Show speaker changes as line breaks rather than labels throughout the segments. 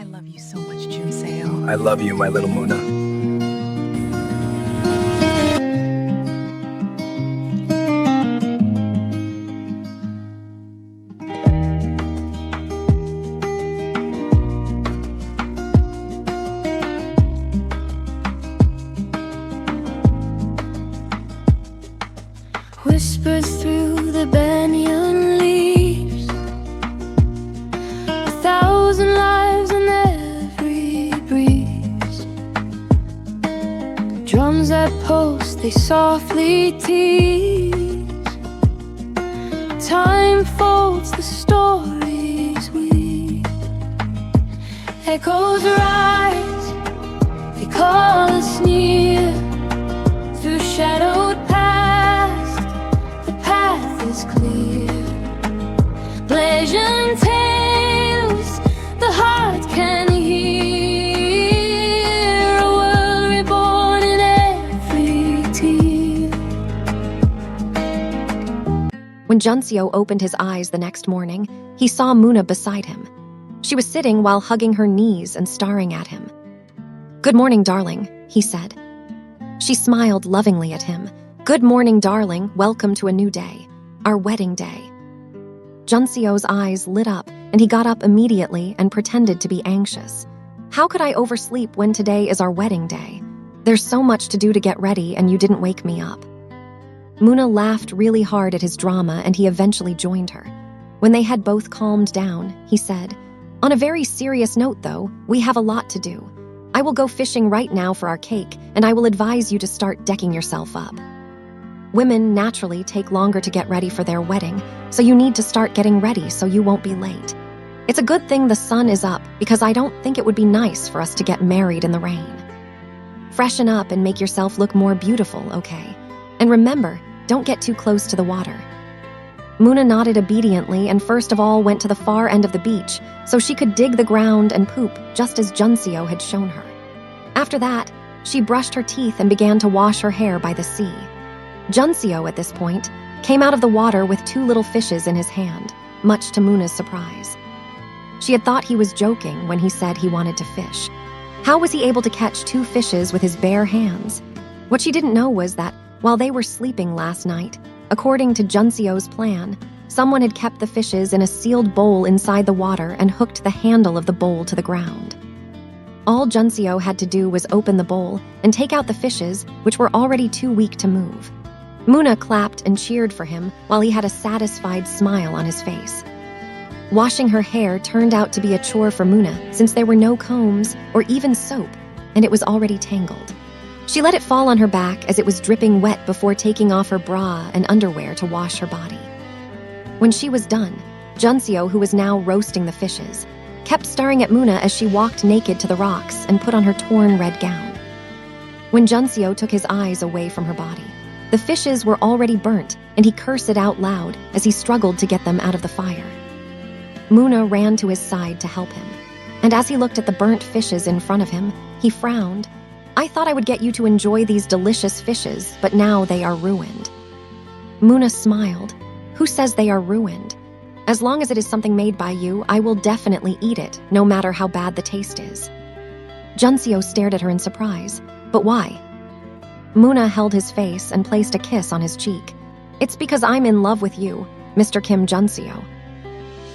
I love you so much, Junseo.
I love you, my little Muna.
Whispered through the banyan leaves, 1,000 lives in every breeze. Drums that pulse, they softly tease. Time folds the stories we. Echoes rise, they call us near. Through shadowed is clear. Legend tales the heart can hear. A world reborn in every tear.
When Junseo opened his eyes the next morning, he saw Muna beside him. She was sitting while hugging her knees and staring at him. "Good morning, darling," he said. She smiled lovingly at him. "Good morning, darling. Welcome to a new day. Our wedding day." Junseo's eyes lit up, and he got up immediately and pretended to be anxious. "How could I oversleep when today is our wedding day? There's so much to do to get ready, and you didn't wake me up." Muna laughed really hard at his drama, and he eventually joined her. When they had both calmed down, he said, "On a very serious note, though, we have a lot to do. I will go fishing right now for our cake, and I will advise you to start decking yourself up. Women naturally take longer to get ready for their wedding, so you need to start getting ready so you won't be late. It's a good thing the sun is up because I don't think it would be nice for us to get married in the rain. Freshen up and make yourself look more beautiful, okay? And remember, don't get too close to the water." Muna nodded obediently and first of all went to the far end of the beach so she could dig the ground and poop just as Junseo had shown her. After that, she brushed her teeth and began to wash her hair by the sea. Junseo, at this point, came out of the water with 2 little fishes in his hand, much to Muna's surprise. She had thought he was joking when he said he wanted to fish. How was he able to catch 2 fishes with his bare hands? What she didn't know was that, while they were sleeping last night, according to Junseo's plan, someone had kept the fishes in a sealed bowl inside the water and hooked the handle of the bowl to the ground. All Junseo had to do was open the bowl and take out the fishes, which were already too weak to move. Muna clapped and cheered for him while he had a satisfied smile on his face. Washing her hair turned out to be a chore for Muna since there were no combs or even soap, and it was already tangled. She let it fall on her back as it was dripping wet before taking off her bra and underwear to wash her body. When she was done, Junseo, who was now roasting the fishes, kept staring at Muna as she walked naked to the rocks and put on her torn red gown. When Junseo took his eyes away from her body, the fishes were already burnt, and he cursed out loud as he struggled to get them out of the fire. Muna ran to his side to help him, and as he looked at the burnt fishes in front of him, he frowned. "I thought I would get you to enjoy these delicious fishes, but now they are ruined." Muna smiled. "Who says they are ruined? As long as it is something made by you, I will definitely eat it, no matter how bad the taste is." Junseo stared at her in surprise. "But why?" Muna held his face and placed a kiss on his cheek. "It's because I'm in love with you, Mr. Kim Junseo."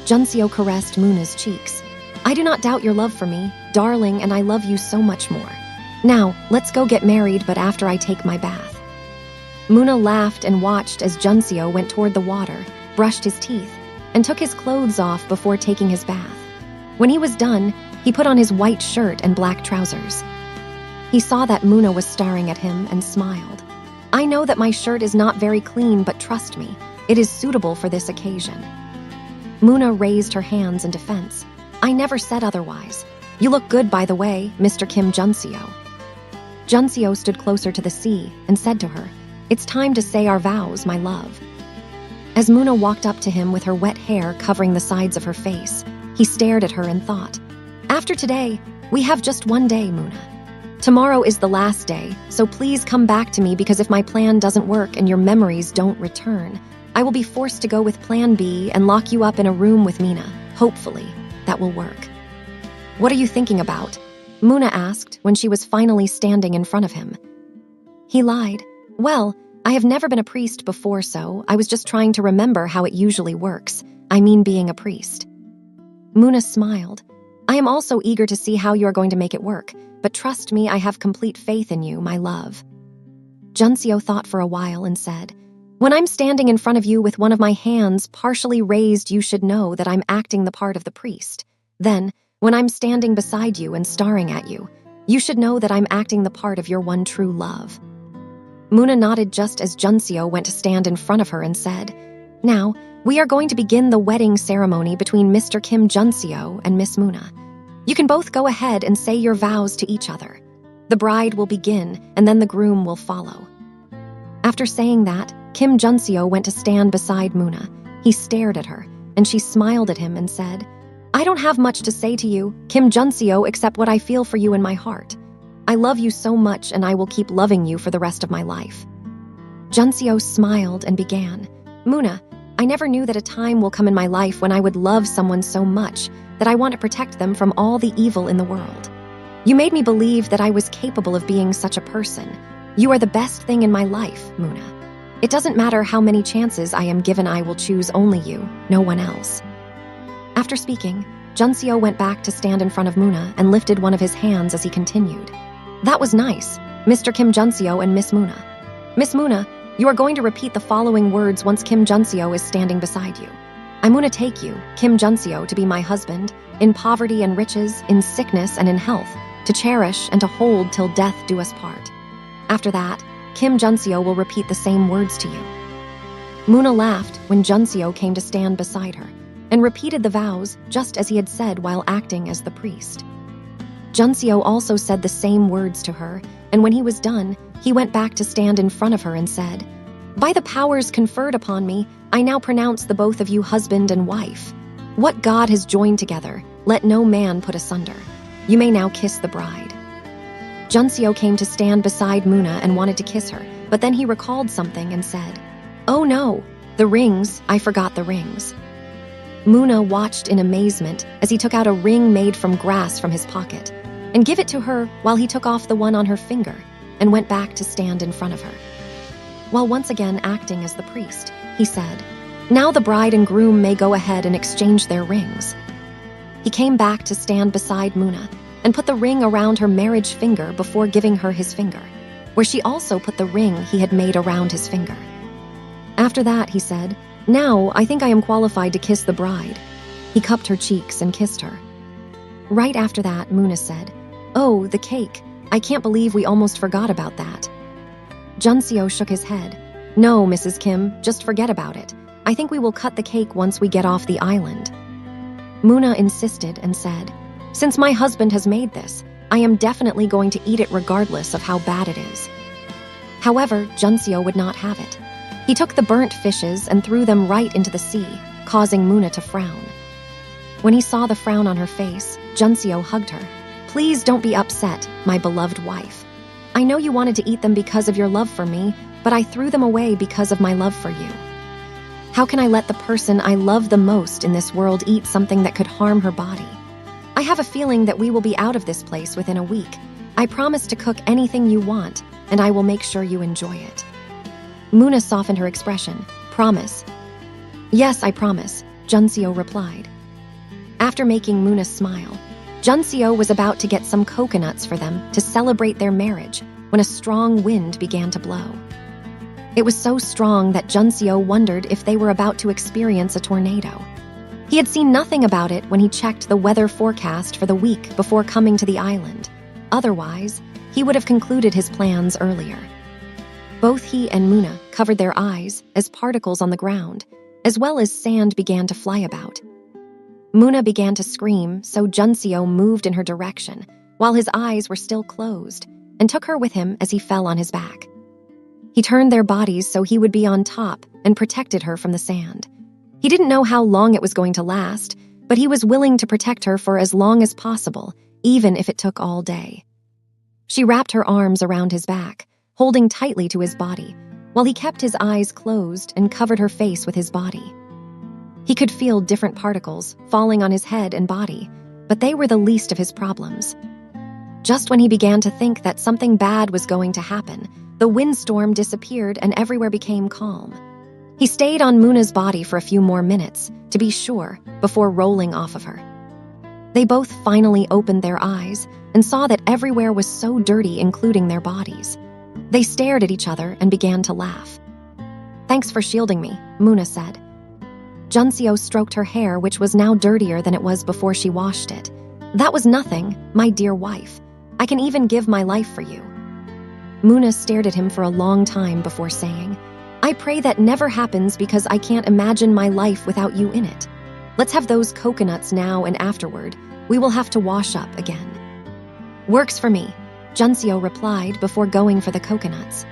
Junseo caressed Muna's cheeks. "I do not doubt your love for me, darling, and I love you so much more. Now, let's go get married, but after I take my bath." Muna laughed and watched as Junseo went toward the water, brushed his teeth, and took his clothes off before taking his bath. When he was done, he put on his white shirt and black trousers. He saw that Muna was staring at him and smiled. "I know that my shirt is not very clean, but trust me, it is suitable for this occasion." Muna raised her hands in defense. "I never said otherwise. You look good, by the way, Mr. Kim Junseo." Junseo stood closer to the sea and said to her, "It's time to say our vows, my love." As Muna walked up to him with her wet hair covering the sides of her face, he stared at her and thought, "After today, we have just one day, Muna. Tomorrow is the last day, so please come back to me because if my plan doesn't work and your memories don't return, I will be forced to go with plan B and lock you up in a room with Mina. Hopefully, that will work." "What are you thinking about?" Muna asked when she was finally standing in front of him. He lied. "Well, I have never been a priest before, so I was just trying to remember how it usually works. I mean being a priest." Muna smiled. "I am also eager to see how you are going to make it work, but trust me, I have complete faith in you, my love." Junseo thought for a while and said, "When I'm standing in front of you with one of my hands partially raised, you should know that I'm acting the part of the priest. Then, when I'm standing beside you and staring at you, you should know that I'm acting the part of your one true love." Muna nodded just as Junseo went to stand in front of her and said, "Now, we are going to begin the wedding ceremony between Mr. Kim Junseo and Miss Muna. You can both go ahead and say your vows to each other. The bride will begin, and then the groom will follow." After saying that, Kim Junseo went to stand beside Muna. He stared at her, and she smiled at him and said, "I don't have much to say to you, Kim Junseo, except what I feel for you in my heart. I love you so much, and I will keep loving you for the rest of my life." Junseo smiled and began, "Muna, I never knew that a time will come in my life when I would love someone so much that I want to protect them from all the evil in the world. You made me believe that I was capable of being such a person. You are the best thing in my life, Muna. It doesn't matter how many chances I am given, I will choose only you, no one else." After speaking, Junseo went back to stand in front of Muna and lifted one of his hands as he continued. "That was nice, Mr. Kim Junseo and Miss Muna. Miss Muna, you are going to repeat the following words once Kim Junseo is standing beside you. I'm going to take you, Kim Junseo, to be my husband, in poverty and riches, in sickness and in health, to cherish and to hold till death do us part." After that, Kim Junseo will repeat the same words to you. Muna laughed when Junseo came to stand beside her and repeated the vows just as he had said while acting as the priest. Junseo also said the same words to her, and when he was done, he went back to stand in front of her and said, "By the powers conferred upon me, I now pronounce the both of you husband and wife. What God has joined together, let no man put asunder. You may now kiss the bride." Junseo came to stand beside Muna and wanted to kiss her, but then he recalled something and said, "Oh no, the rings, I forgot the rings." Muna watched in amazement as he took out a ring made from grass from his pocket and gave it to her while he took off the one on her finger and went back to stand in front of her. While once again acting as the priest, he said, "Now the bride and groom may go ahead and exchange their rings." He came back to stand beside Muna and put the ring around her marriage finger before giving her his finger, where she also put the ring he had made around his finger. After that, he said, "Now I think I am qualified to kiss the bride." He cupped her cheeks and kissed her. Right after that, Muna said, "Oh, the cake. I can't believe we almost forgot about that." Junseo shook his head. "No, Mrs. Kim, just forget about it. I think we will cut the cake once we get off the island." Muna insisted and said, "Since my husband has made this, I am definitely going to eat it regardless of how bad it is." However, Junseo would not have it. He took the burnt fishes and threw them right into the sea, causing Muna to frown. When he saw the frown on her face, Junseo hugged her. "Please don't be upset, my beloved wife. I know you wanted to eat them because of your love for me, but I threw them away because of my love for you. How can I let the person I love the most in this world eat something that could harm her body? I have a feeling that we will be out of this place within a week. I promise to cook anything you want, and I will make sure you enjoy it." Muna softened her expression. "Promise?" "Yes, I promise," Junseo replied. After making Muna smile, Junseo was about to get some coconuts for them to celebrate their marriage when a strong wind began to blow. It was so strong that Junseo wondered if they were about to experience a tornado. He had seen nothing about it when he checked the weather forecast for the week before coming to the island. Otherwise, he would have concluded his plans earlier. Both he and Muna covered their eyes as particles on the ground, as well as sand began to fly about. Muna began to scream, so Junseo moved in her direction, while his eyes were still closed, and took her with him as he fell on his back. He turned their bodies so he would be on top and protected her from the sand. He didn't know how long it was going to last, but he was willing to protect her for as long as possible, even if it took all day. She wrapped her arms around his back, holding tightly to his body, while he kept his eyes closed and covered her face with his body. He could feel different particles falling on his head and body, but they were the least of his problems. Just when he began to think that something bad was going to happen, the windstorm disappeared and everywhere became calm. He stayed on Muna's body for a few more minutes, to be sure, before rolling off of her. They both finally opened their eyes and saw that everywhere was so dirty, including their bodies. They stared at each other and began to laugh. "Thanks for shielding me," Muna said. Junseo stroked her hair, which was now dirtier than it was before she washed it. "That was nothing, my dear wife. I can even give my life for you." Muna stared at him for a long time before saying, "I pray that never happens because I can't imagine my life without you in it. Let's have those coconuts now and afterward. We will have to wash up again." "Works for me," Junseo replied before going for the coconuts.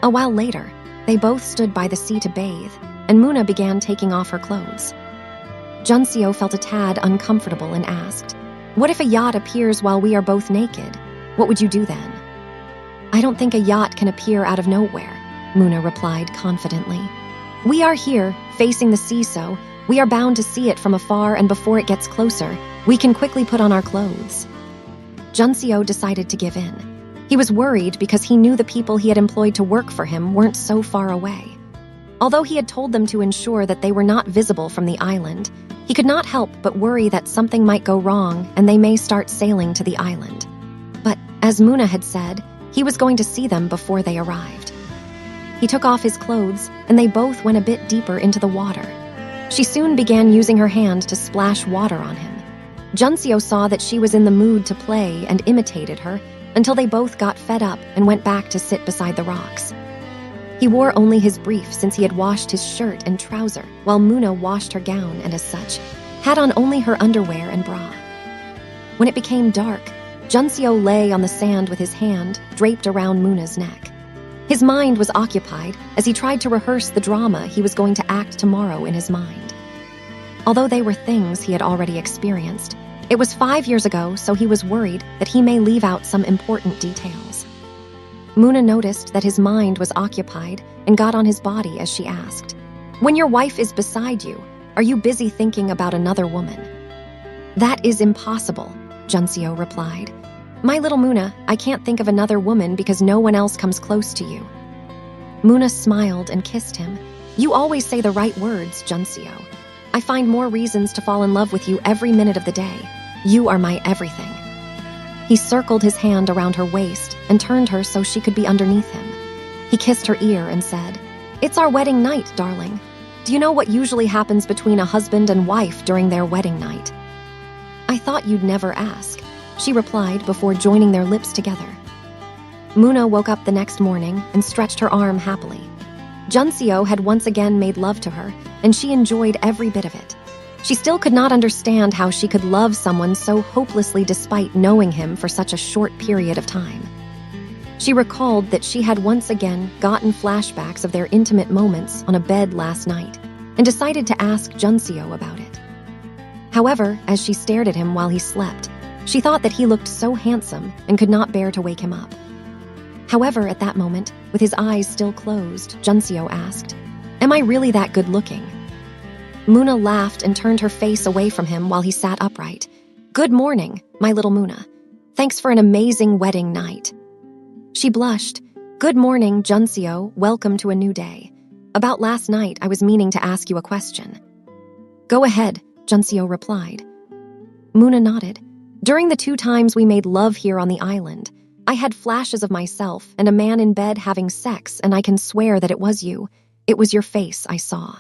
A while later, they both stood by the sea to bathe, and Muna began taking off her clothes. Junseo felt a tad uncomfortable and asked, "What if a yacht appears while we are both naked? What would you do then?" "I don't think a yacht can appear out of nowhere," Muna replied confidently. "We are here, facing the sea, so we are bound to see it from afar, and before it gets closer, we can quickly put on our clothes." Junseo decided to give in. He was worried because he knew the people he had employed to work for him weren't so far away. Although he had told them to ensure that they were not visible from the island, he could not help but worry that something might go wrong and they may start sailing to the island. But, as Muna had said, he was going to see them before they arrived. He took off his clothes, and they both went a bit deeper into the water. She soon began using her hand to splash water on him. Junseo saw that she was in the mood to play and imitated her until they both got fed up and went back to sit beside the rocks. He wore only his brief since he had washed his shirt and trouser, while Muna washed her gown and, as such, had on only her underwear and bra. When it became dark, Junseo lay on the sand with his hand draped around Muna's neck. His mind was occupied as he tried to rehearse the drama he was going to act tomorrow in his mind. Although they were things he had already experienced, it was 5 years ago, so he was worried that he may leave out some important details. Muna noticed that his mind was occupied and got on his body as she asked, "When your wife is beside you, are you busy thinking about another woman?" "That is impossible," Junseo replied. "My little Muna, I can't think of another woman because no one else comes close to you." Muna smiled and kissed him. "You always say the right words, Junseo. I find more reasons to fall in love with you every minute of the day. You are my everything." He circled his hand around her waist and turned her so she could be underneath him. He kissed her ear and said, "It's our wedding night, darling. Do you know what usually happens between a husband and wife during their wedding night?" "I thought you'd never ask," she replied before joining their lips together. Muna woke up the next morning and stretched her arm happily. Junseo had once again made love to her, and she enjoyed every bit of it. She still could not understand how she could love someone so hopelessly despite knowing him for such a short period of time. She recalled that she had once again gotten flashbacks of their intimate moments on a bed last night and decided to ask Junseo about it. However, as she stared at him while he slept, she thought that he looked so handsome and could not bear to wake him up. However, at that moment, with his eyes still closed, Junseo asked, "Am I really that good looking?" Muna laughed and turned her face away from him while he sat upright. "Good morning, my little Muna. Thanks for an amazing wedding night." She blushed. "Good morning, Junseo. Welcome to a new day. About last night, I was meaning to ask you a question." "Go ahead," Junseo replied. Muna nodded. "During the 2 times we made love here on the island, I had flashes of myself and a man in bed having sex, and I can swear that it was you. It was your face I saw.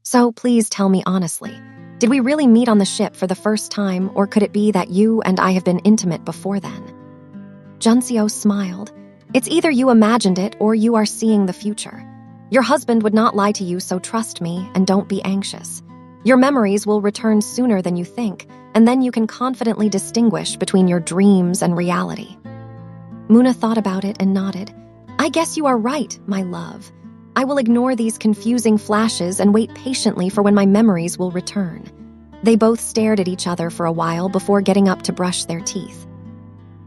So please tell me honestly, did we really meet on the ship for the first time, or could it be that you and I have been intimate before then?" Junseo smiled. "It's either you imagined it or you are seeing the future. Your husband would not lie to you, so trust me and don't be anxious. Your memories will return sooner than you think, and then you can confidently distinguish between your dreams and reality." Muna thought about it and nodded. "I guess you are right, my love. I will ignore these confusing flashes and wait patiently for when my memories will return." They both stared at each other for a while before getting up to brush their teeth.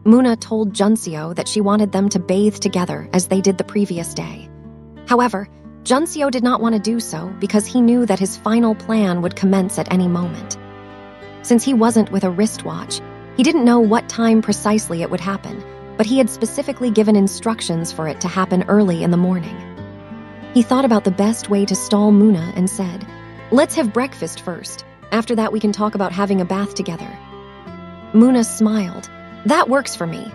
Muna told Junseo that she wanted them to bathe together as they did the previous day. However, Junseo did not want to do so because he knew that his final plan would commence at any moment. Since he wasn't with a wristwatch, he didn't know what time precisely it would happen, but he had specifically given instructions for it to happen early in the morning. He thought about the best way to stall Muna and said, "Let's have breakfast first. After that, we can talk about having a bath together." Muna smiled. "That works for me."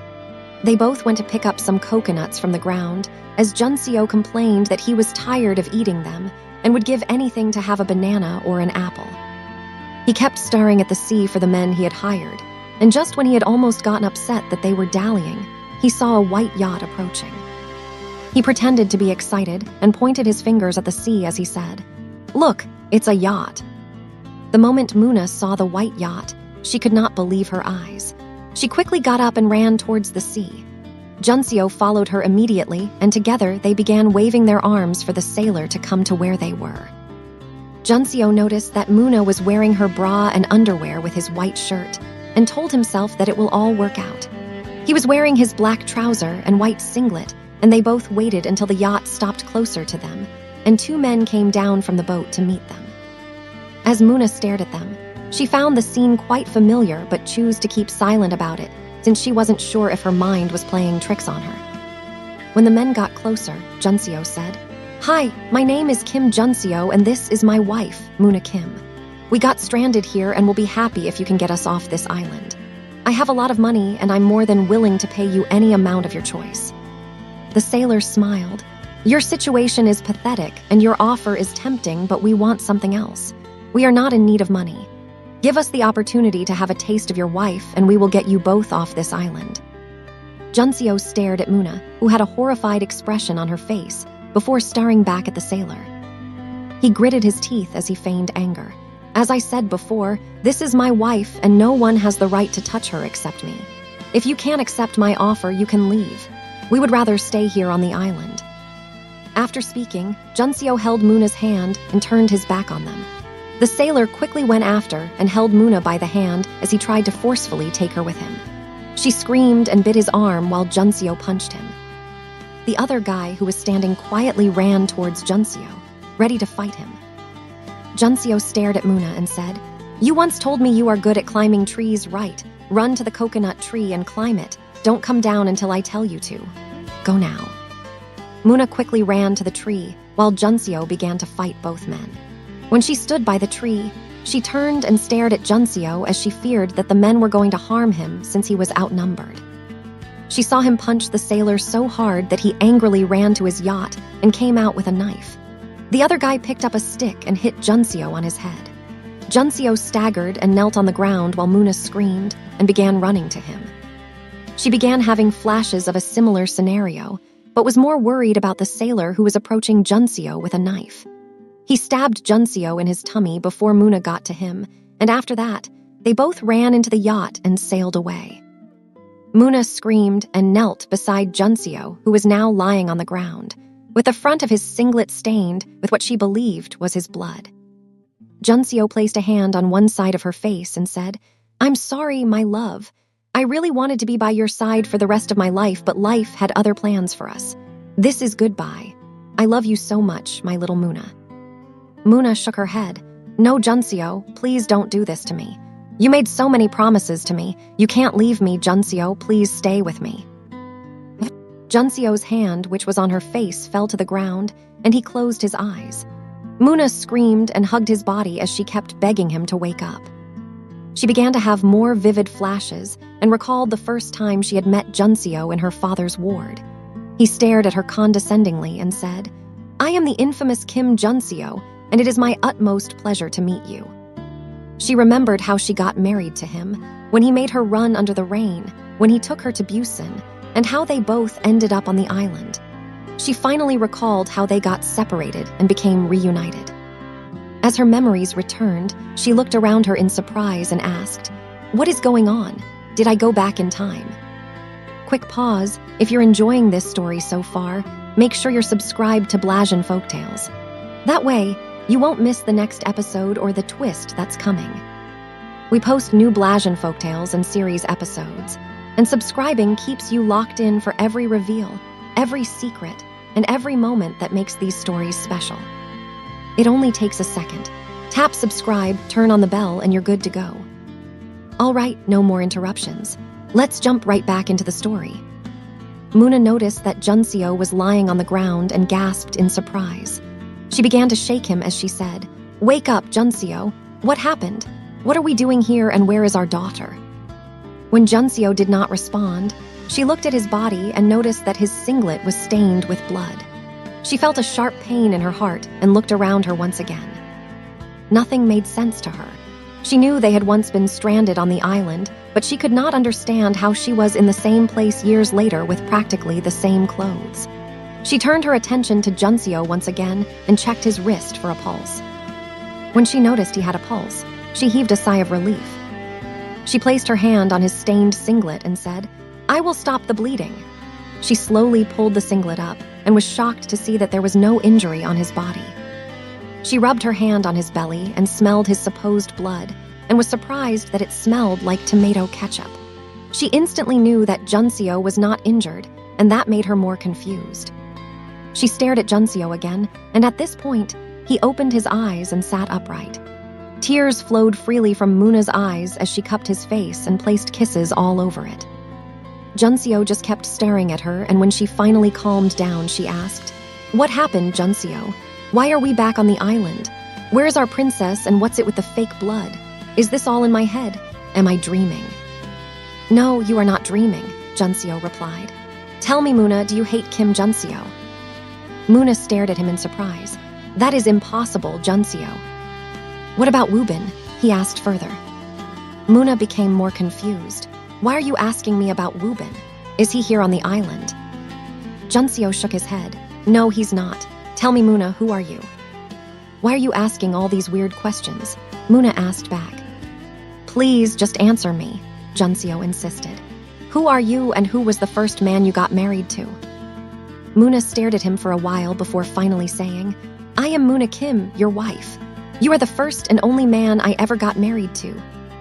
They both went to pick up some coconuts from the ground, as Junseo complained that he was tired of eating them and would give anything to have a banana or an apple. He kept staring at the sea for the men he had hired, and just when he had almost gotten upset that they were dallying, he saw a white yacht approaching. He pretended to be excited and pointed his fingers at the sea as he said, "Look, it's a yacht." The moment Muna saw the white yacht, she could not believe her eyes. She quickly got up and ran towards the sea. Junseo followed her immediately, and together they began waving their arms for the sailor to come to where they were. Junseo noticed that Muna was wearing her bra and underwear with his white shirt, and told himself that it will all work out. He was wearing his black trouser and white singlet, and they both waited until the yacht stopped closer to them, and two men came down from the boat to meet them. As Muna stared at them, she found the scene quite familiar but chose to keep silent about it, since she wasn't sure if her mind was playing tricks on her. When the men got closer, Junseo said, "Hi, my name is Kim Junseo, and this is my wife, Muna Kim. We got stranded here and will be happy if you can get us off this island. I have a lot of money, and I'm more than willing to pay you any amount of your choice." The sailor smiled. "Your situation is pathetic, and your offer is tempting, but we want something else. We are not in need of money. Give us the opportunity to have a taste of your wife, and we will get you both off this island." Junseo stared at Muna, who had a horrified expression on her face, before staring back at the sailor. He gritted his teeth as he feigned anger. "As I said before, this is my wife, and no one has the right to touch her except me. If you can't accept my offer, you can leave. We would rather stay here on the island." After speaking, Junseo held Muna's hand and turned his back on them. The sailor quickly went after and held Muna by the hand as he tried to forcefully take her with him. She screamed and bit his arm while Junseo punched him. The other guy who was standing quietly ran towards Junseo, ready to fight him. Junseo stared at Muna and said, "You once told me you are good at climbing trees, right? Run to the coconut tree and climb it. Don't come down until I tell you to. Go now." Muna quickly ran to the tree, while Junseo began to fight both men. When she stood by the tree, she turned and stared at Junseo as she feared that the men were going to harm him since he was outnumbered. She saw him punch the sailor so hard that he angrily ran to his yacht and came out with a knife. The other guy picked up a stick and hit Junseo on his head. Junseo staggered and knelt on the ground while Muna screamed and began running to him. She began having flashes of a similar scenario, but was more worried about the sailor who was approaching Junseo with a knife. He stabbed Junseo in his tummy before Muna got to him, and after that, they both ran into the yacht and sailed away. Muna screamed and knelt beside Junseo, who was now lying on the ground, with the front of his singlet stained with what she believed was his blood. Junseo placed a hand on one side of her face and said, "I'm sorry, my love. I really wanted to be by your side for the rest of my life, but life had other plans for us. This is goodbye. I love you so much, my little Muna." Muna shook her head. "No, Junseo, please don't do this to me. You made so many promises to me. You can't leave me, Junseo. Please stay with me." Junseo's hand, which was on her face, fell to the ground, and he closed his eyes. Muna screamed and hugged his body as she kept begging him to wake up. She began to have more vivid flashes and recalled the first time she had met Junseo in her father's ward. He stared at her condescendingly and said, "I am the infamous Kim Junseo, and it is my utmost pleasure to meet you." She remembered how she got married to him, when he made her run under the rain, when he took her to Busan, and how they both ended up on the island. She finally recalled how they got separated and became reunited. As her memories returned, she looked around her in surprise and asked, "What is going on? Did I go back in time?" Quick pause. If you're enjoying this story so far, make sure you're subscribed to Blasian Folktales. That way, you won't miss the next episode or the twist that's coming. We post new Blasian Folktales and series episodes, and subscribing keeps you locked in for every reveal, every secret, and every moment that makes these stories special. It only takes a second. Tap subscribe, turn on the bell, and you're good to go. All right, no more interruptions. Let's jump right back into the story. Muna noticed that Junseo was lying on the ground and gasped in surprise. She began to shake him as she said, "Wake up, Junseo. What happened? What are we doing here and where is our daughter?" When Junseo did not respond, she looked at his body and noticed that his singlet was stained with blood. She felt a sharp pain in her heart and looked around her once again. Nothing made sense to her. She knew they had once been stranded on the island, but she could not understand how she was in the same place years later with practically the same clothes. She turned her attention to Junseo once again and checked his wrist for a pulse. When she noticed he had a pulse, she heaved a sigh of relief. She placed her hand on his stained singlet and said, "I will stop the bleeding." She slowly pulled the singlet up and was shocked to see that there was no injury on his body. She rubbed her hand on his belly and smelled his supposed blood and was surprised that it smelled like tomato ketchup. She instantly knew that Junseo was not injured, and that made her more confused. She stared at Junseo again, and at this point, he opened his eyes and sat upright. Tears flowed freely from Muna's eyes as she cupped his face and placed kisses all over it. Junseo just kept staring at her, and when she finally calmed down, she asked, "What happened, Junseo? Why are we back on the island? Where's our princess and what's it with the fake blood? Is this all in my head? Am I dreaming?" "No, you are not dreaming," Junseo replied. "Tell me, Muna, do you hate Kim Junseo?" Muna stared at him in surprise. "That is impossible, Junseo." "What about Woobin?" he asked further. Muna became more confused. "Why are you asking me about Woobin? Is he here on the island?" Junseo shook his head. "No, he's not. Tell me, Muna, who are you?" "Why are you asking all these weird questions?" Muna asked back. "Please just answer me," Junseo insisted. "Who are you and who was the first man you got married to?" Muna stared at him for a while before finally saying, "I am Muna Kim, your wife. You are the first and only man I ever got married to.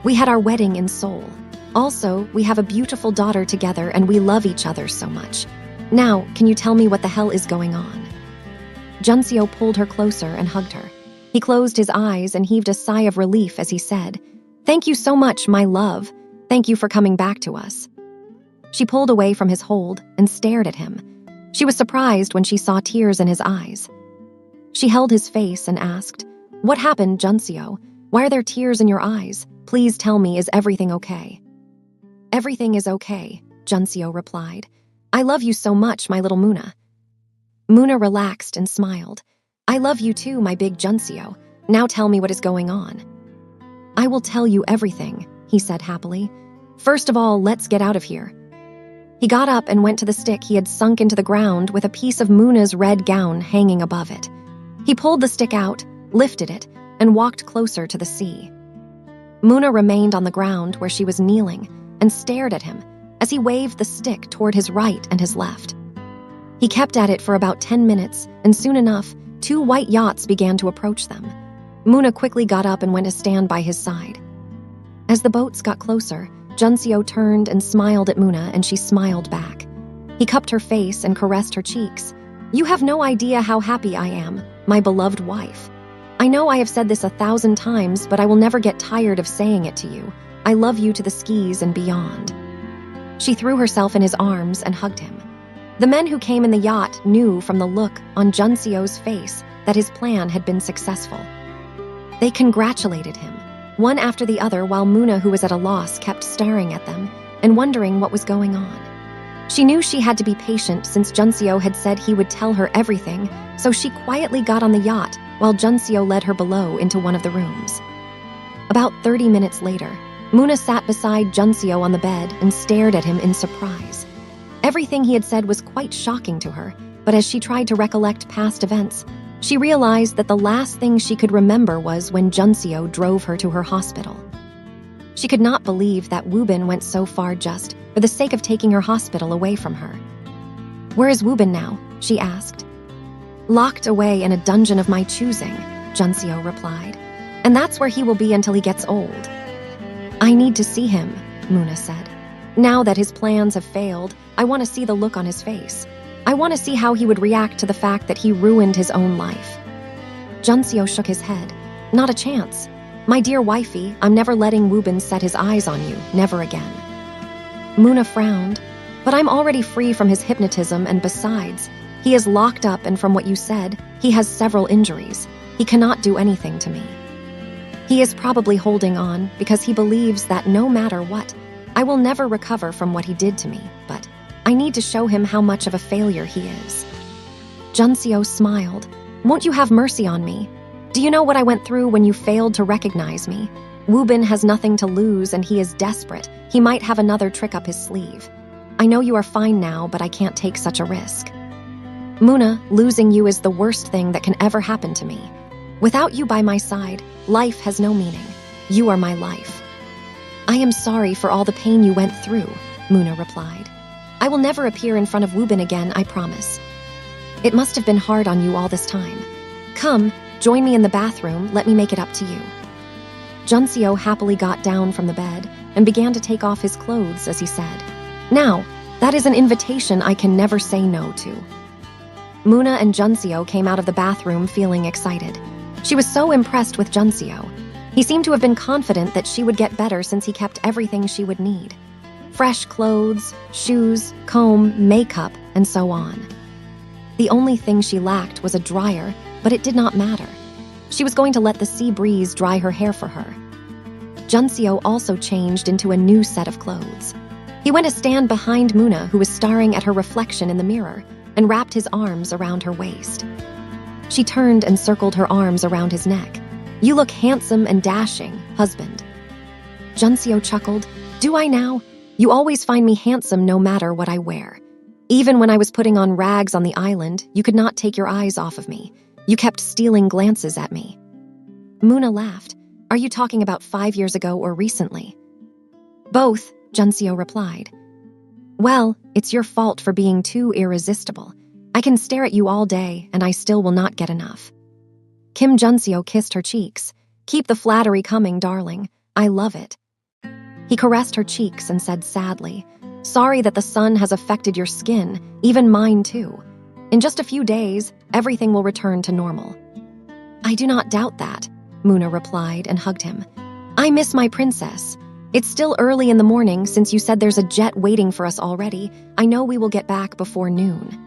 We had our wedding in Seoul. Also, we have a beautiful daughter together and we love each other so much. Now, can you tell me what the hell is going on?" Junseo pulled her closer and hugged her. He closed his eyes and heaved a sigh of relief as he said, "Thank you so much, my love. Thank you for coming back to us." She pulled away from his hold and stared at him. She was surprised when she saw tears in his eyes. She held his face and asked, "What happened, Junseo? Why are there tears in your eyes? Please tell me, is everything okay?" "Everything is okay," Junseo replied. "I love you so much, my little Muna." Muna relaxed and smiled. "I love you too, my big Junseo. Now tell me what is going on." "I will tell you everything," he said happily. "First of all, let's get out of here." He got up and went to the stick he had sunk into the ground with a piece of Muna's red gown hanging above it. He pulled the stick out, lifted it, and walked closer to the sea. Muna remained on the ground where she was kneeling and stared at him as he waved the stick toward his right and his left. He kept at it for about 10 minutes, and soon enough, 2 white yachts began to approach them. Muna quickly got up and went to stand by his side. As the boats got closer, Junseo turned and smiled at Muna, and she smiled back. He cupped her face and caressed her cheeks. "You have no idea how happy I am, my beloved wife. I know I have said this 1,000 times, but I will never get tired of saying it to you. I love you to the skis and beyond." She threw herself in his arms and hugged him. The men who came in the yacht knew from the look on Junseo's face that his plan had been successful. They congratulated him, one after the other, while Muna, who was at a loss, kept staring at them and wondering what was going on. She knew she had to be patient since Junseo had said he would tell her everything, so she quietly got on the yacht while Junseo led her below into one of the rooms. About 30 minutes later, Muna sat beside Junseo on the bed and stared at him in surprise. Everything he had said was quite shocking to her, but as she tried to recollect past events, she realized that the last thing she could remember was when Junseo drove her to her hospital. She could not believe that Woobin went so far just for the sake of taking her hospital away from her. "Where is Woobin now?" she asked. "Locked away in a dungeon of my choosing," Junseo replied. "And that's where he will be until he gets old." "I need to see him," Muna said. "Now that his plans have failed, I want to see the look on his face. I want to see how he would react to the fact that he ruined his own life." Junseo shook his head. "Not a chance. My dear wifey, I'm never letting Woobin set his eyes on you, never again. Muna frowned. But I'm already free from his hypnotism, and besides, he is locked up, and from what you said, he has several injuries. He cannot do anything to me. He is probably holding on because he believes that no matter what, I will never recover from what he did to me, but I need to show him how much of a failure he is. Junseo smiled. Won't you have mercy on me? Do you know what I went through when you failed to recognize me? Woobin has nothing to lose and he is desperate. He might have another trick up his sleeve. I know you are fine now, but I can't take such a risk. Muna, losing you is the worst thing that can ever happen to me. Without you by my side, life has no meaning. You are my life. I am sorry for all the pain you went through, Muna replied. I will never appear in front of Woobin again, I promise. It must have been hard on you all this time. Come, join me in the bathroom, let me make it up to you. Junseo happily got down from the bed and began to take off his clothes as he said, Now, that is an invitation I can never say no to. Muna and Junseo came out of the bathroom feeling excited. She was so impressed with Junseo. He seemed to have been confident that she would get better since he kept everything she would need. Fresh clothes, shoes, comb, makeup, and so on. The only thing she lacked was a dryer, but it did not matter. She was going to let the sea breeze dry her hair for her. Junseo also changed into a new set of clothes. He went to stand behind Muna, who was staring at her reflection in the mirror, and wrapped his arms around her waist. She turned and circled her arms around his neck. You look handsome and dashing, husband. Junseo chuckled. Do I now? You always find me handsome no matter what I wear. Even when I was putting on rags on the island, you could not take your eyes off of me. You kept stealing glances at me. Muna laughed. Are you talking about 5 years ago or recently? Both, Junseo replied. Well, it's your fault for being too irresistible. I can stare at you all day, and I still will not get enough. Kim Junseo kissed her cheeks. Keep the flattery coming, darling. I love it. He caressed her cheeks and said sadly, Sorry that the sun has affected your skin, even mine too. In just a few days, everything will return to normal. I do not doubt that, Muna replied and hugged him. I miss my princess. It's still early in the morning since you said there's a jet waiting for us already. I know we will get back before noon.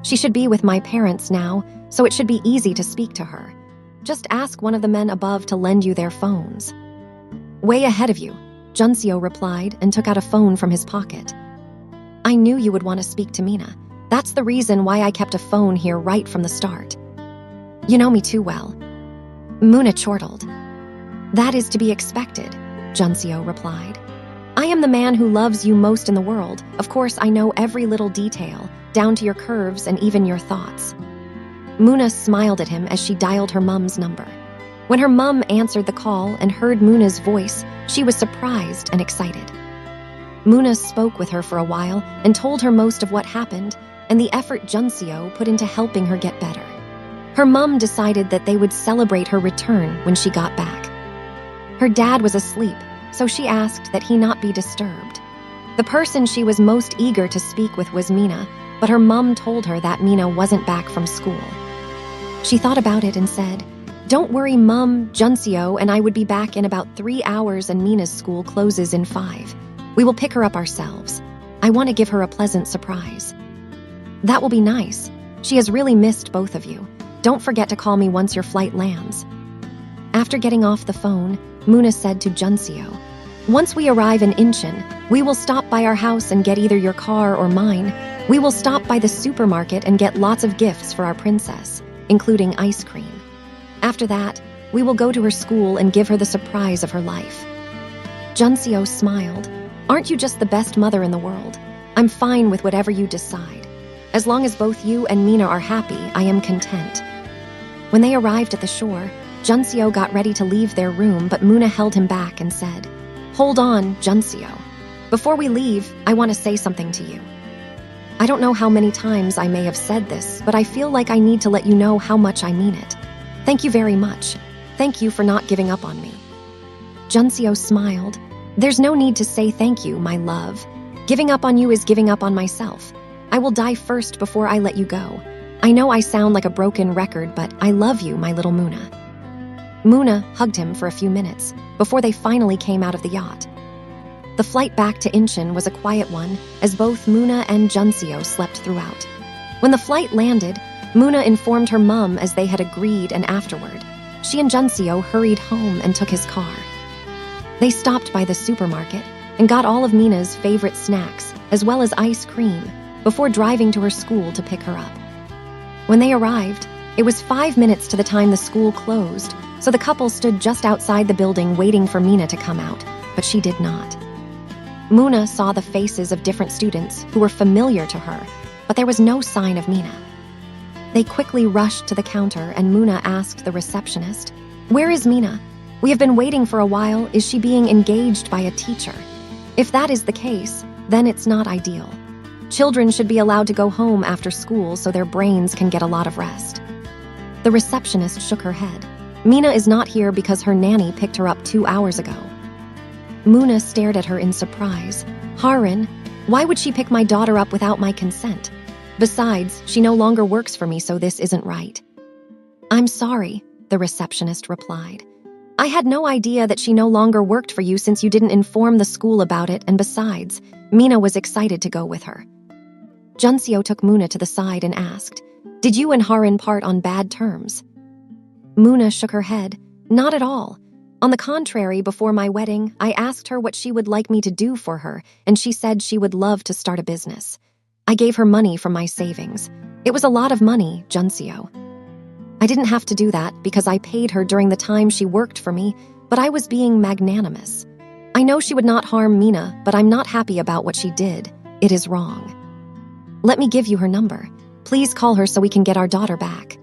She should be with my parents now, so it should be easy to speak to her. Just ask one of the men above to lend you their phones. Way ahead of you, Junseo replied and took out a phone from his pocket. I knew you would want to speak to Mina. That's the reason why I kept a phone here right from the start. You know me too well. Muna chortled. That is to be expected, Junseo replied. I am the man who loves you most in the world. Of course, I know every little detail, down to your curves and even your thoughts. Muna smiled at him as she dialed her mum's number. When her mum answered the call and heard Muna's voice, she was surprised and excited. Muna spoke with her for a while and told her most of what happened and the effort Junseo put into helping her get better. Her mum decided that they would celebrate her return when she got back. Her dad was asleep, so she asked that he not be disturbed. The person she was most eager to speak with was Mina, but her mum told her that Mina wasn't back from school. She thought about it and said, Don't worry, Mum, Junseo and I would be back in about 3 hours and Mina's school closes in 5. We will pick her up ourselves. I want to give her a pleasant surprise. That will be nice. She has really missed both of you. Don't forget to call me once your flight lands. After getting off the phone, Muna said to Junseo, Once we arrive in Incheon, we will stop by our house and get either your car or mine. We will stop by the supermarket and get lots of gifts for our princess, including ice cream. After that, we will go to her school and give her the surprise of her life. Junseo smiled. Aren't you just the best mother in the world? I'm fine with whatever you decide. As long as both you and Mina are happy, I am content. When they arrived at the shore, Junseo got ready to leave their room, but Muna held him back and said, Hold on, Junseo. Before we leave, I want to say something to you. I don't know how many times I may have said this, but I feel like I need to let you know how much I mean it. Thank you very much. Thank you for not giving up on me. Junseo smiled. There's no need to say thank you, my love. Giving up on you is giving up on myself. I will die first before I let you go. I know I sound like a broken record, but I love you, my little Muna. Muna hugged him for a few minutes before they finally came out of the yacht. The flight back to Incheon was a quiet one, as both Muna and Junseo slept throughout. When the flight landed, Muna informed her mum as they had agreed, and afterward, she and Junseo hurried home and took his car. They stopped by the supermarket and got all of Mina's favorite snacks, as well as ice cream, before driving to her school to pick her up. When they arrived, it was 5 minutes to the time the school closed, so the couple stood just outside the building waiting for Mina to come out, but she did not. Muna saw the faces of different students who were familiar to her, but there was no sign of Mina. They quickly rushed to the counter and Muna asked the receptionist, "Where is Mina? We have been waiting for a while. Is she being engaged by a teacher? If that is the case, then it's not ideal. Children should be allowed to go home after school so their brains can get a lot of rest." The receptionist shook her head. "Mina is not here because her nanny picked her up 2 hours ago." Muna stared at her in surprise. "Harin, why would she pick my daughter up without my consent? Besides, she no longer works for me, so this isn't right." "I'm sorry," the receptionist replied. "I had no idea that she no longer worked for you since you didn't inform the school about it, and besides, Mina was excited to go with her." Junseo took Muna to the side and asked, "Did you and Harin part on bad terms?" Muna shook her head. "Not at all. On the contrary, before my wedding, I asked her what she would like me to do for her, and she said she would love to start a business. I gave her money from my savings. It was a lot of money, Junseo. I didn't have to do that because I paid her during the time she worked for me, but I was being magnanimous. I know she would not harm Mina, but I'm not happy about what she did. It is wrong. Let me give you her number. Please call her so we can get our daughter back."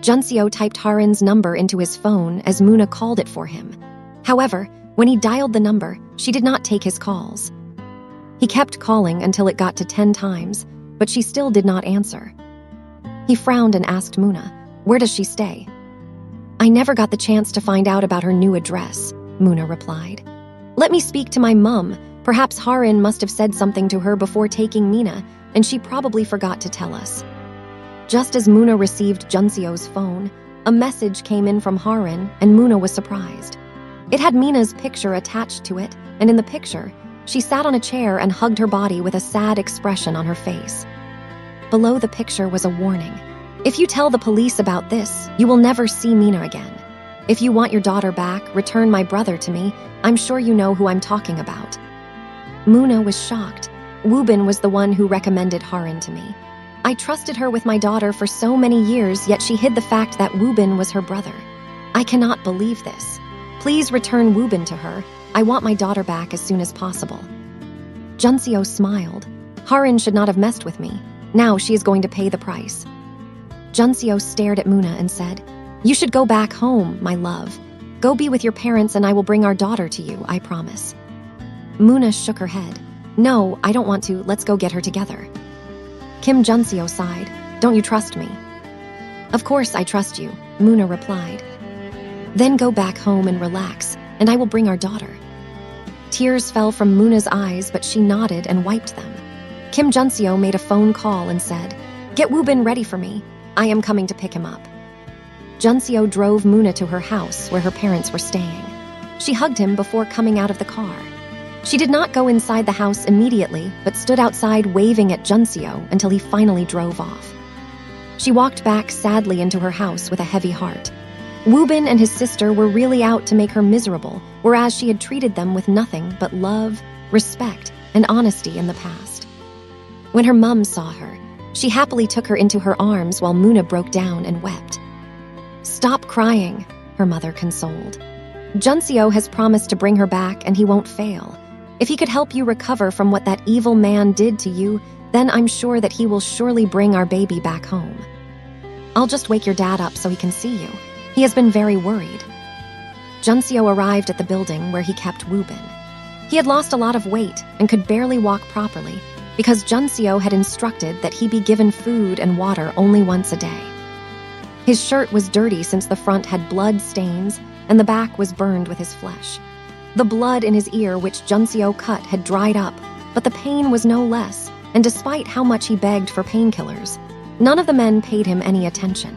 Junseo typed Harin's number into his phone as Muna called it for him. However, when he dialed the number, she did not take his calls. He kept calling until it got to 10 times, but she still did not answer. He frowned and asked Muna, "Where does she stay?" "I never got the chance to find out about her new address," Muna replied. "Let me speak to my mum. Perhaps Harin must have said something to her before taking Mina, and she probably forgot to tell us." Just as Muna received Junseo's phone, a message came in from Harin, and Muna was surprised. It had Mina's picture attached to it, and in the picture, she sat on a chair and hugged her body with a sad expression on her face. Below the picture was a warning. "If you tell the police about this, you will never see Mina again. If you want your daughter back, return my brother to me. I'm sure you know who I'm talking about." Muna was shocked. Woobin was the one who recommended Harin to me. I trusted her with my daughter for so many years, yet she hid the fact that Woobin was her brother. I cannot believe this. Please return Woobin to her. I want my daughter back as soon as possible. Junseo smiled. Harin should not have messed with me. Now she is going to pay the price. Junseo stared at Muna and said, "You should go back home, my love. Go be with your parents and I will bring our daughter to you, I promise." Muna shook her head. "No, I don't want to. Let's go get her together." Kim Junseo sighed. "Don't you trust me?" "Of course I trust you," Muna replied. "Then go back home and relax, and I will bring our daughter." Tears fell from Muna's eyes, but she nodded and wiped them. Kim Junseo made a phone call and said, "Get Woobin ready for me. I am coming to pick him up." Junseo drove Muna to her house where her parents were staying. She hugged him before coming out of the car. She did not go inside the house immediately, but stood outside waving at Junseo until he finally drove off. She walked back sadly into her house with a heavy heart. Woobin and his sister were really out to make her miserable, whereas she had treated them with nothing but love, respect, and honesty in the past. When her mum saw her, she happily took her into her arms while Muna broke down and wept. "Stop crying," her mother consoled. "Junseo has promised to bring her back and he won't fail. If he could help you recover from what that evil man did to you, then I'm sure that he will surely bring our baby back home. I'll just wake your dad up so he can see you. He has been very worried." Junseo arrived at the building where he kept Woobin. He had lost a lot of weight and could barely walk properly because Junseo had instructed that he be given food and water only once a day. His shirt was dirty since the front had blood stains and the back was burned with his flesh. The blood in his ear which Junseo cut had dried up, but the pain was no less, and despite how much he begged for painkillers, none of the men paid him any attention.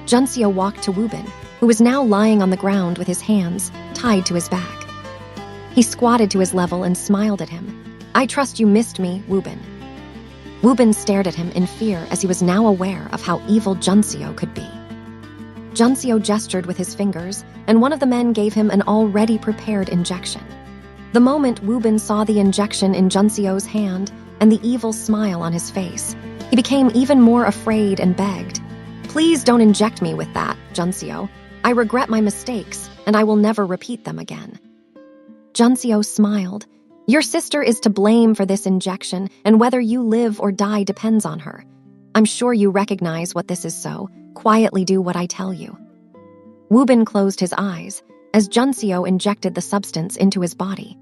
Junseo walked to Woobin. who was now lying on the ground with his hands tied to his back. He squatted to his level and smiled at him. "I trust you missed me, Wubin." Wubin stared at him in fear as he was now aware of how evil Junseo could be. Junseo gestured with his fingers, and one of the men gave him an already prepared injection. The moment Wubin saw the injection in Junseo's hand and the evil smile on his face, he became even more afraid and begged, "Please don't inject me with that, Junseo. I regret my mistakes, and I will never repeat them again." Junseo smiled. "Your sister is to blame for this injection, and whether you live or die depends on her. I'm sure you recognize what this is, so quietly do what I tell you." Wubin closed his eyes as Junseo injected the substance into his body.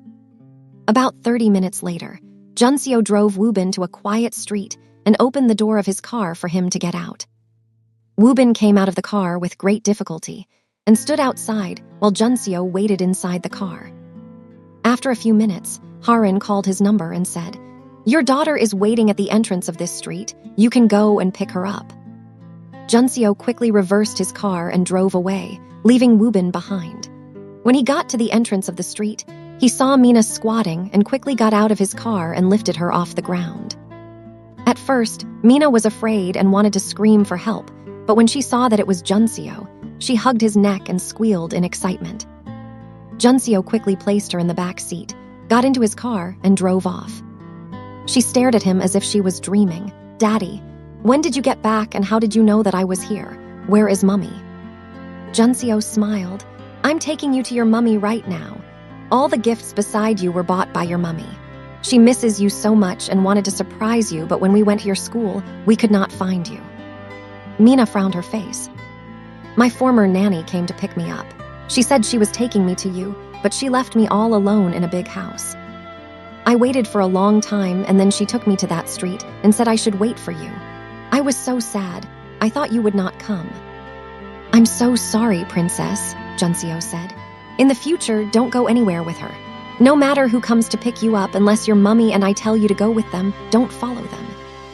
About 30 minutes later, Junseo drove Wubin to a quiet street and opened the door of his car for him to get out. Wubin came out of the car with great difficulty and stood outside while Junseo waited inside the car. After a few minutes, Harin called his number and said, "Your daughter is waiting at the entrance of this street. You can go and pick her up." Junseo quickly reversed his car and drove away, leaving Wubin behind. When he got to the entrance of the street, he saw Mina squatting and quickly got out of his car and lifted her off the ground. At first, Mina was afraid and wanted to scream for help, but when she saw that it was Junseo, she hugged his neck and squealed in excitement. Junseo quickly placed her in the back seat, got into his car, and drove off. She stared at him as if she was dreaming. "Daddy, when did you get back and how did you know that I was here? Where is Mummy?" Junseo smiled. "I'm taking you to your mummy right now. All the gifts beside you were bought by your mummy. She misses you so much and wanted to surprise you, but when we went to your school, we could not find you." Mina frowned her face. "My former nanny came to pick me up. She said she was taking me to you, but she left me all alone in a big house. I waited for a long time and then she took me to that street and said I should wait for you. I was so sad. I thought you would not come." "I'm so sorry, Princess," Junseo said. "In the future, don't go anywhere with her. No matter who comes to pick you up, unless your mummy and I tell you to go with them, don't follow them.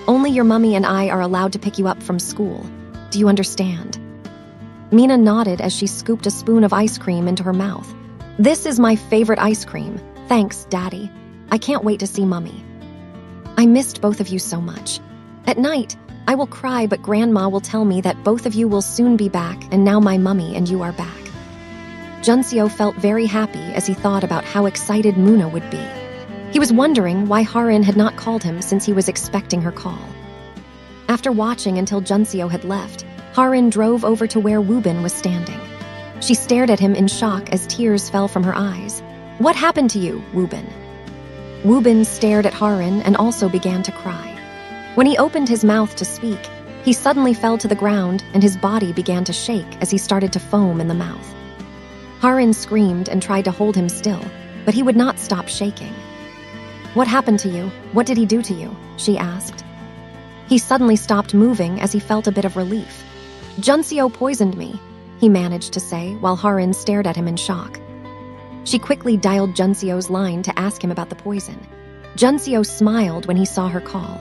Only your mummy and I are allowed to pick you up from school. Do you understand?" Mina nodded as she scooped a spoon of ice cream into her mouth. "This is my favorite ice cream. Thanks, Daddy. I can't wait to see Mummy. I missed both of you so much. At night, I will cry, but Grandma will tell me that both of you will soon be back, and now my mummy and you are back." Junseo felt very happy as he thought about how excited Muna would be. He was wondering why Harin had not called him since he was expecting her call. After watching until Junseo had left, Harin drove over to where Wubin was standing. She stared at him in shock as tears fell from her eyes. "What happened to you, Wubin?" Wubin stared at Harin and also began to cry. When he opened his mouth to speak, he suddenly fell to the ground and his body began to shake as he started to foam in the mouth. Harin screamed and tried to hold him still, but he would not stop shaking. "What happened to you? What did he do to you?" she asked. He suddenly stopped moving as he felt a bit of relief. "Junseo poisoned me," he managed to say while Harin stared at him in shock. She quickly dialed Junseo's line to ask him about the poison. Junseo smiled when he saw her call.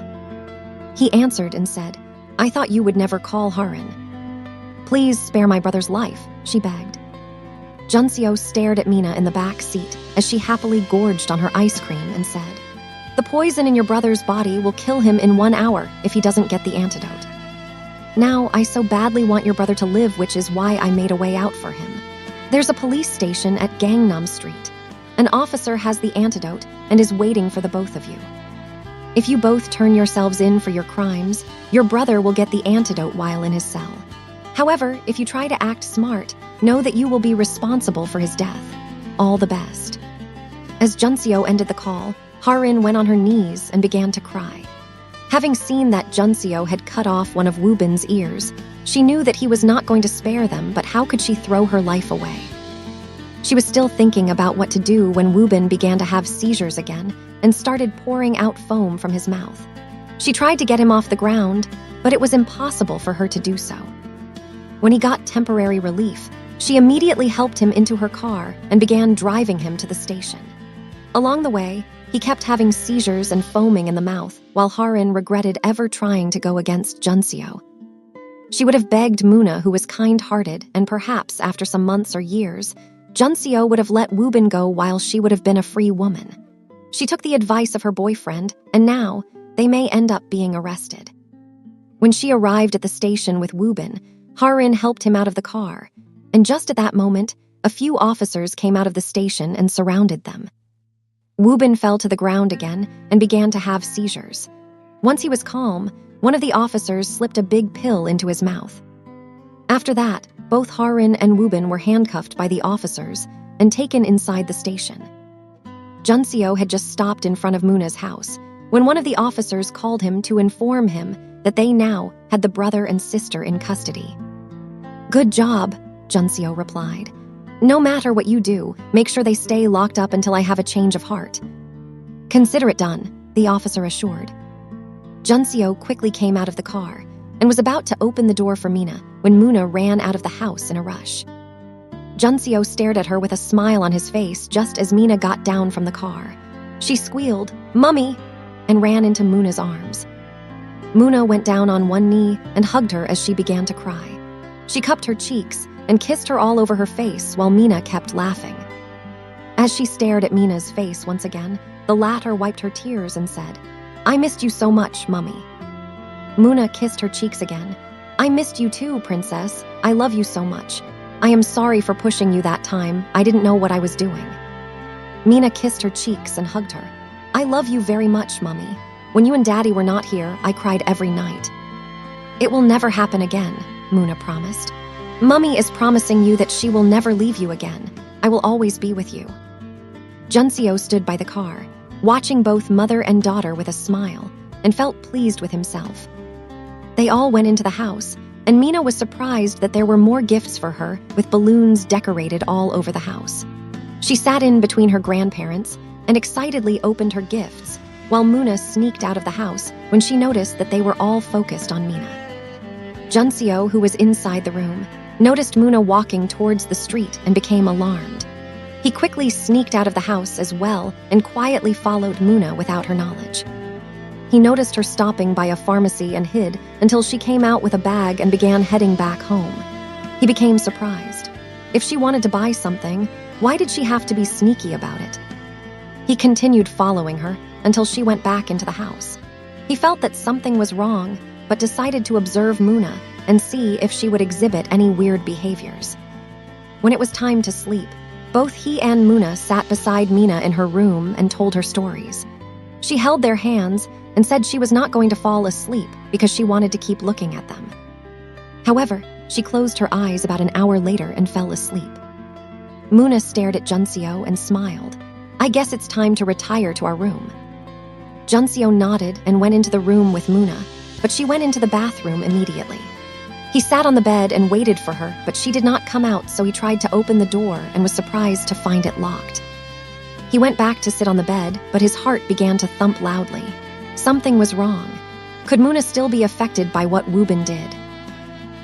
He answered and said, "I thought you would never call Harin." "Please spare my brother's life," she begged. Junseo stared at Mina in the back seat as she happily gorged on her ice cream and said, "The poison in your brother's body will kill him in 1 hour if he doesn't get the antidote. Now, I so badly want your brother to live, which is why I made a way out for him. There's a police station at Gangnam Street. An officer has the antidote and is waiting for the both of you. If you both turn yourselves in for your crimes, your brother will get the antidote while in his cell. However, if you try to act smart, know that you will be responsible for his death. All the best." As Junseo ended the call, Harin went on her knees and began to cry. Having seen that Junseo had cut off one of Wubin's ears, she knew that he was not going to spare them, but how could she throw her life away? She was still thinking about what to do when Wubin began to have seizures again and started pouring out foam from his mouth. She tried to get him off the ground, but it was impossible for her to do so. When he got temporary relief, she immediately helped him into her car and began driving him to the station. Along the way, he kept having seizures and foaming in the mouth, while Harin regretted ever trying to go against Junseo. She would have begged Muna, who was kind-hearted, and perhaps, after some months or years, Junseo would have let Woobin go while she would have been a free woman. She took the advice of her boyfriend, and now they may end up being arrested. When she arrived at the station with Woobin, Harin helped him out of the car, and just at that moment, a few officers came out of the station and surrounded them. Woobin fell to the ground again and began to have seizures. Once he was calm, one of the officers slipped a big pill into his mouth. After that, both Harin and Woobin were handcuffed by the officers and taken inside the station. Junseo had just stopped in front of Muna's house when one of the officers called him to inform him that they now had the brother and sister in custody. "Good job," Junseo replied. "No matter what you do, make sure they stay locked up until I have a change of heart." "Consider it done," the officer assured. Junseo quickly came out of the car and was about to open the door for Mina when Muna ran out of the house in a rush. Junseo stared at her with a smile on his face just as Mina got down from the car. She squealed, "Mummy!" and ran into Muna's arms. Muna went down on one knee and hugged her as she began to cry. She cupped her cheeks and kissed her all over her face while Mina kept laughing. As she stared at Mina's face once again, the latter wiped her tears and said, "I missed you so much, Mummy." Muna kissed her cheeks again. "I missed you too, Princess. I love you so much. I am sorry for pushing you that time. I didn't know what I was doing." Mina kissed her cheeks and hugged her. "I love you very much, Mummy. When you and Daddy were not here, I cried every night." "It will never happen again," Muna promised. "Mummy is promising you that she will never leave you again. I will always be with you." Junseo stood by the car, watching both mother and daughter with a smile, and felt pleased with himself. They all went into the house, and Mina was surprised that there were more gifts for her, with balloons decorated all over the house. She sat in between her grandparents and excitedly opened her gifts, while Muna sneaked out of the house when she noticed that they were all focused on Mina. Junseo, who was inside the room, noticed Muna walking towards the street and became alarmed. He quickly sneaked out of the house as well and quietly followed Muna without her knowledge. He noticed her stopping by a pharmacy and hid until she came out with a bag and began heading back home. He became surprised. If she wanted to buy something, why did she have to be sneaky about it? He continued following her until she went back into the house. He felt that something was wrong, but decided to observe Muna and see if she would exhibit any weird behaviors. When it was time to sleep, both he and Muna sat beside Mina in her room and told her stories. She held their hands and said she was not going to fall asleep because she wanted to keep looking at them. However, she closed her eyes about an hour later and fell asleep. Muna stared at Junseo and smiled. "I guess it's time to retire to our room." Junseo nodded and went into the room with Muna, but she went into the bathroom immediately. He sat on the bed and waited for her, but she did not come out, so he tried to open the door and was surprised to find it locked. He went back to sit on the bed, but his heart began to thump loudly. Something was wrong. Could Muna still be affected by what Woobin did?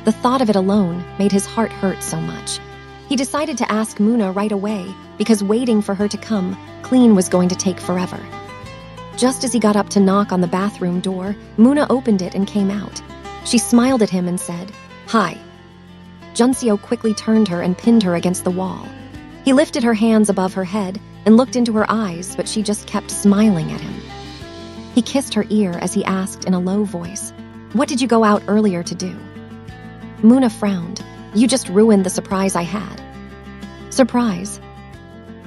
The thought of it alone made his heart hurt so much. He decided to ask Muna right away because waiting for her to come clean was going to take forever. Just as he got up to knock on the bathroom door, Muna opened it and came out. She smiled at him and said, "Hi." Junseo quickly turned her and pinned her against the wall. He lifted her hands above her head and looked into her eyes, but she just kept smiling at him. He kissed her ear as he asked in a low voice, "What did you go out earlier to do?" Muna frowned. "You just ruined the surprise I had." "Surprise?"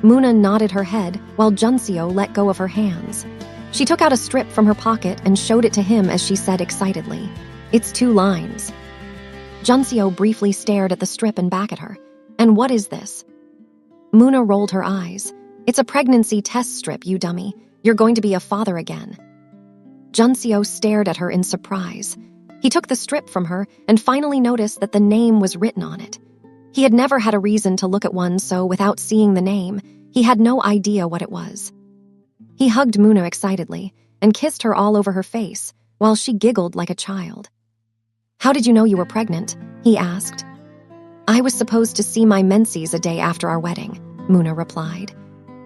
Muna nodded her head while Junseo let go of her hands. She took out a strip from her pocket and showed it to him as she said excitedly, "It's 2 lines." Junseo briefly stared at the strip and back at her. "And what is this?" Muna rolled her eyes. "It's a pregnancy test strip, you dummy. You're going to be a father again." Junseo stared at her in surprise. He took the strip from her and finally noticed that the name was written on it. He had never had a reason to look at one, so without seeing the name, he had no idea what it was. He hugged Muna excitedly and kissed her all over her face while she giggled like a child. "How did you know you were pregnant?" he asked. "I was supposed to see my menses a day after our wedding," Muna replied.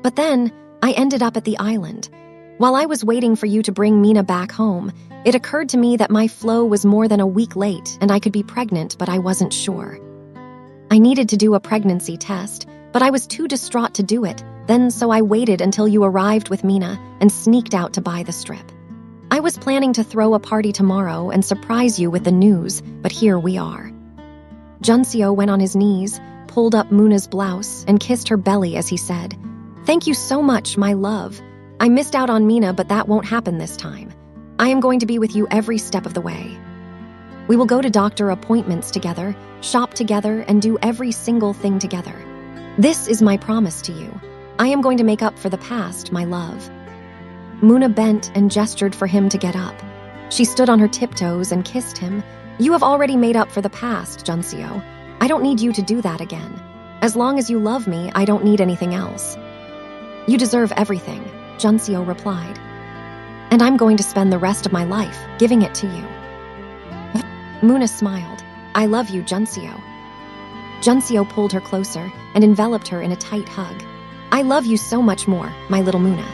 "But then I ended up at the island. While I was waiting for you to bring Mina back home, it occurred to me that my flow was more than a week late and I could be pregnant, but I wasn't sure. I needed to do a pregnancy test, but I was too distraught to do it, so I waited until you arrived with Mina and sneaked out to buy the strip. I was planning to throw a party tomorrow and surprise you with the news, but here we are. Junseo went on his knees, pulled up Muna's blouse, and kissed her belly as he said, "Thank you so much, my love. I missed out on Mina, but that won't happen this time. I am going to be with you every step of the way. We will go to doctor appointments together, shop together, and do every single thing together. This is my promise to you. I am going to make up for the past, my love." Muna bent and gestured for him to get up. She stood on her tiptoes and kissed him. "You have already made up for the past, Junseo. I don't need you to do that again. As long as you love me, I don't need anything else." "You deserve everything," Junseo replied. "And I'm going to spend the rest of my life giving it to you." Muna smiled. "I love you, Junseo." Junseo pulled her closer and enveloped her in a tight hug. "I love you so much more, my little Muna."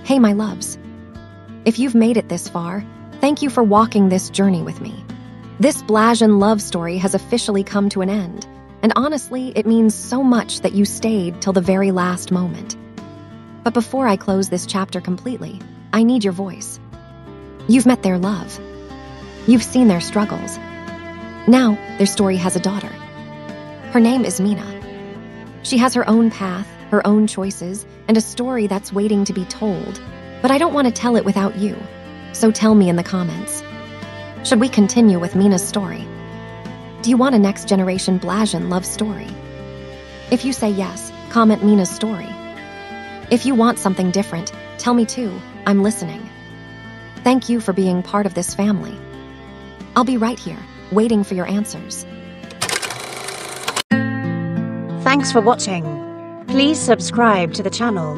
Hey, my loves. If you've made it this far, thank you for walking this journey with me. This Blasian love story has officially come to an end, and honestly, it means so much that you stayed till the very last moment. But before I close this chapter completely, I need your voice. You've met their love. You've seen their struggles. Now, their story has a daughter. Her name is Mina. She has her own path, her own choices, and a story that's waiting to be told. But I don't want to tell it without you. So tell me in the comments. Should we continue with Mina's story? Do you want a next generation Blasian love story? If you say yes, comment Mina's story. If you want something different, tell me too. I'm listening. Thank you for being part of this family. I'll be right here, waiting for your answers.
Thanks for watching. Please subscribe to the channel,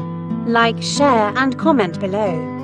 like, share and comment below.